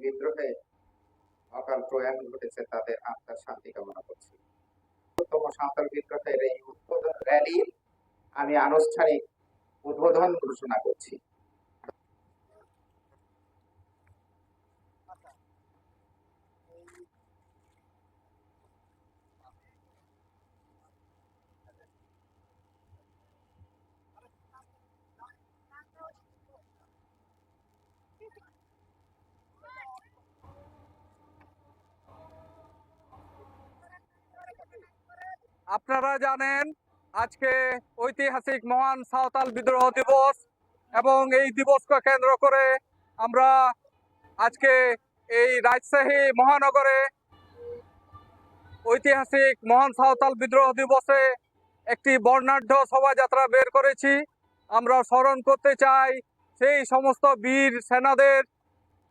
বিদ্রোহে অকাল প্রয়াণ ঘটেছে, তাদের আত্মার শান্তি কামনা করছি। সাঁওতাল বিদ্রোহের এই উদ্বোধন র্যালির আমি আনুষ্ঠানিক উদ্বোধন ঘোষণা করছি। আপনারা জানেন আজকে ঐতিহাসিক মহান সাঁওতাল বিদ্রোহ দিবস, এবং এই দিবসকে কেন্দ্র করে আমরা আজকে এই রাজশাহী মহানগরে ঐতিহাসিক মহান সাঁওতাল বিদ্রোহ দিবসে একটি বর্ণাঢ্য শোভাযাত্রা বের করেছি। আমরা স্মরণ করতে চাই সেই সমস্ত বীর সেনাদের,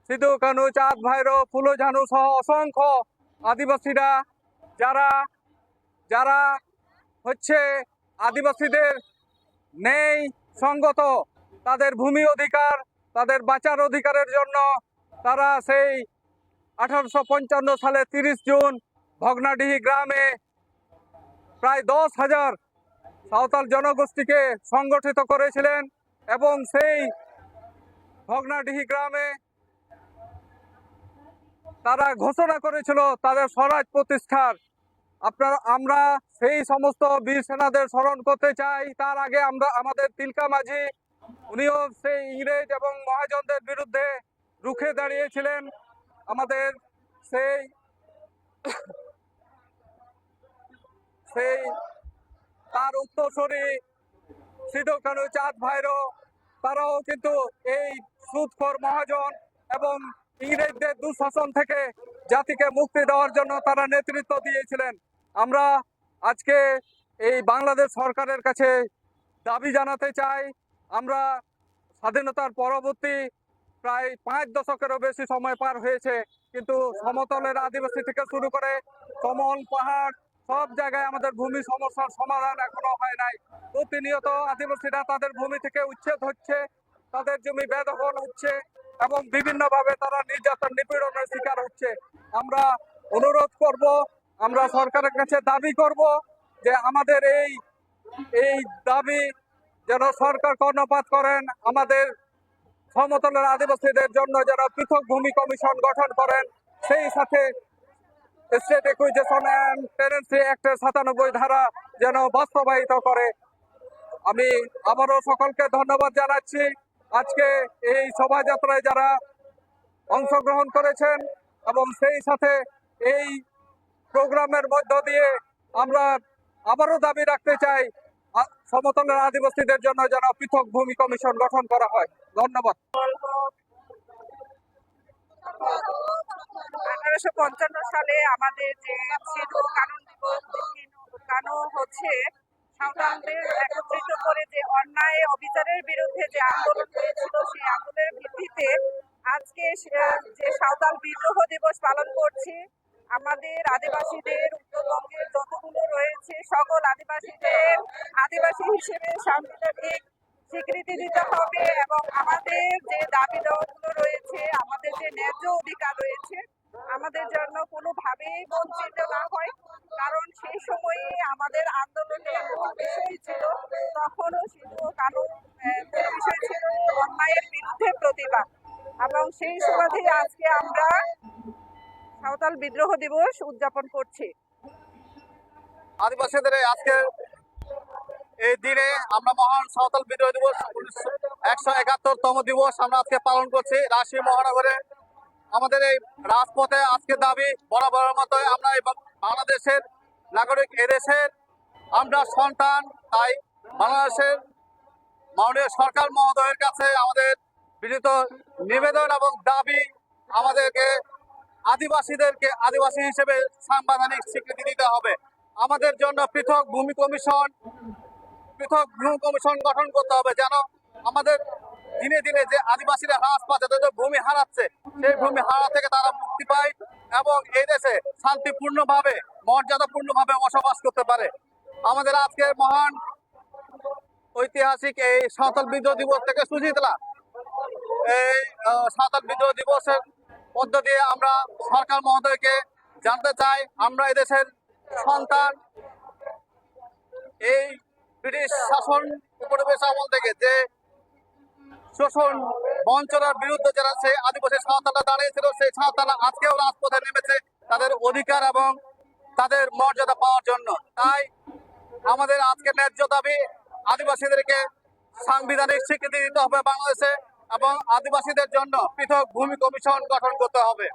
সিধু কানু, চাঁদ ভাইরো, ফুলো ঝানু সহ অসংখ্য আদিবাসীরা যারা যারা হচ্ছে আদিবাসীদের নেই সঙ্গত তাদের ভূমি অধিকার, তাদের বাঁচার অধিকারের জন্য তারা সেই 1855 সালে 30 জুন ভগ্নাডিহি গ্রামে প্রায় 10,000 সাঁওতাল জনগোষ্ঠীকে সংগঠিত করেছিলেন, এবং সেই ভগ্নাডিহি গ্রামে তারা ঘোষণা করেছিল তাদের স্বরাজ প্রতিষ্ঠার। আমরা সেই সমস্ত বীর সেনাদের স্মরণ করতে চাই। তার আগে আমরা আমাদের তিলকা মাঝি, উনিও সেই ইংরেজ এবং মহাজনদের বিরুদ্ধে রুখে দাঁড়িয়েছিলেন। আমাদের সেই তার উত্তরসূরি সিধু কানু, চাঁদ ভাইরো, তারাও কিন্তু এই সুদখোর মহাজন এবং ইংরেজদের দুঃশাসন থেকে জাতিকে মুক্তি দেওয়ার জন্য তারা নেতৃত্ব দিয়েছিলেন। আমরা আজকে এই বাংলাদেশ সরকারের কাছে দাবি জানাতে চাই, আমরা স্বাধীনতার পরবর্তী প্রায় 5 দশকেরও বেশি সময় পার হয়েছে, কিন্তু সমতলের আদিবাসী থেকে শুরু করে সমল পাহাড় সব জায়গায় আমাদের ভূমি সমস্যার সমাধান এখনো হয় নাই। প্রতিনিয়ত আদিবাসীরা তাদের ভূমি থেকে উচ্ছেদ হচ্ছে, তাদের জমি বেদখল হচ্ছে এবং বিভিন্নভাবে তারা নির্যাতন নিপীড়নের শিকার হচ্ছে। আমরা অনুরোধ করব, আমরা সরকারের কাছে দাবি করব যে আমাদের এই দাবি যেন সরকার কর্ণপাত করেন, আমাদের সমতলের আদিবাসীদের জন্য যেন পৃথক ভূমি কমিশন গঠন করেন, সেই সাথে স্টেট একুইজিশন অ্যান্ড টেনেন্সি অ্যাক্টের 97 ধারা যেন বাস্তবায়িত করে। আমি আবারও সকলকে ধন্যবাদ জানাচ্ছি। আজকে এই শোভাযাত্রায় যারা অংশগ্রহণ করেছেন, এবং সেই সাথে এই প্রোগ্রামের মধ্য দিয়ে আমরা আবারও দাবি রাখতে চাই সমতলের আদিবাসীদের জন্য যেন পৃথক ভূমি কমিশন গঠন করা হয়। ধন্যবাদ। 1855 সালে আমাদের যে সিধু কানু দিবস, কানু হচ্ছে সাঁওতালদের একত্রিত করে যে অন্যায় অবিচারের বিরুদ্ধে যে আন্দোলন হয়েছিল, সেই আন্দোলনের ভিত্তিতে আজকে যে সাঁওতাল বিদ্রোহ দিবস পালন করছি। আমাদের আদিবাসীদের উত্তরবঙ্গের যতগুলো রয়েছে সকল আদিবাসীদের আদিবাসী হিসেবে সাংবিধানিক স্বীকৃতি দিতে হবে, এবং আমাদের যে দাবি দেওয়াগুলো রয়েছে, আমাদের যে ন্যায্য অধিকার রয়েছে, আমাদের জন্য কোনোভাবেই বঞ্চিত না হয়। কারণ সেই সময়ে আমাদের আন্দোলনের মূল বিষয় ছিল, তখনও সিধু কানু মূল বিষয় ছিল অন্যায়ের বিরুদ্ধে প্রতিবাদ, এবং সেই সুবাদে আজকে আমরা সাঁওতাল বিদ্রোহ দিবস উদযাপন করছি। আদিবাসীদের আজকে এই দিনে আমরা মহান সাঁওতাল বিদ্রোহ দিবস 171তম দিবস আমরা আজকে পালন করছি রাজশাহী মহানগরে। আমাদের এই রাজপথে আজকে দাবি বরাবরের মতো, আমরা এই বাংলাদেশের নাগরিক, এদেশের আমরা সন্তান, তাই বাংলাদেশের মাননীয় সরকার মহোদয়ের কাছে আমাদের বিনীত নিবেদন এবং দাবি, আমাদেরকে আদিবাসীদেরকে আদিবাসী হিসেবে সাংবিধানিক স্বীকৃতি দিতে হবে। আমাদের জন্য পৃথক ভূমি কমিশন গঠন করতে হবে, যেন আমাদের দিনে দিনে যে আদিবাসীরা হ্রাস পাচ্ছে, তাদের ভূমি হারাচ্ছে, সেই ভূমি হারা থেকে তারা মুক্তি পায় এবং এই দেশে শান্তিপূর্ণভাবে, মর্যাদাপূর্ণভাবে বসবাস করতে পারে। আমাদের আজকের মহান ঐতিহাসিক এই সাঁওতাল বিদ্রোহ দিবস থেকে সুজিতলা এই সাঁওতাল বিদ্রোহ দিবসের মধ্য দিয়ে আমরা সরকার মহোদয়কে জানতে চাই, আমরা এদেশের সন্তান, এই ব্রিটিশ শাসন উপনিবেশ আমল থেকে যে শোষণ বঞ্চনার বিরুদ্ধে যারা সেই আদিবাসী সাঁওতালরা দাঁড়িয়েছিল, সেই সাঁওতালরা আজকেও রাজপথে নেমেছে তাদের অধিকার এবং তাদের মর্যাদা পাওয়ার জন্য। তাই আমাদের আজকে ন্যায্য দাবি, আদিবাসীদেরকে সাংবিধানিক স্বীকৃতি দিতে হবে বাংলাদেশে এবং আদিবাসীদের জন্য পৃথক ভূমি কমিশন গঠন করতে হবে।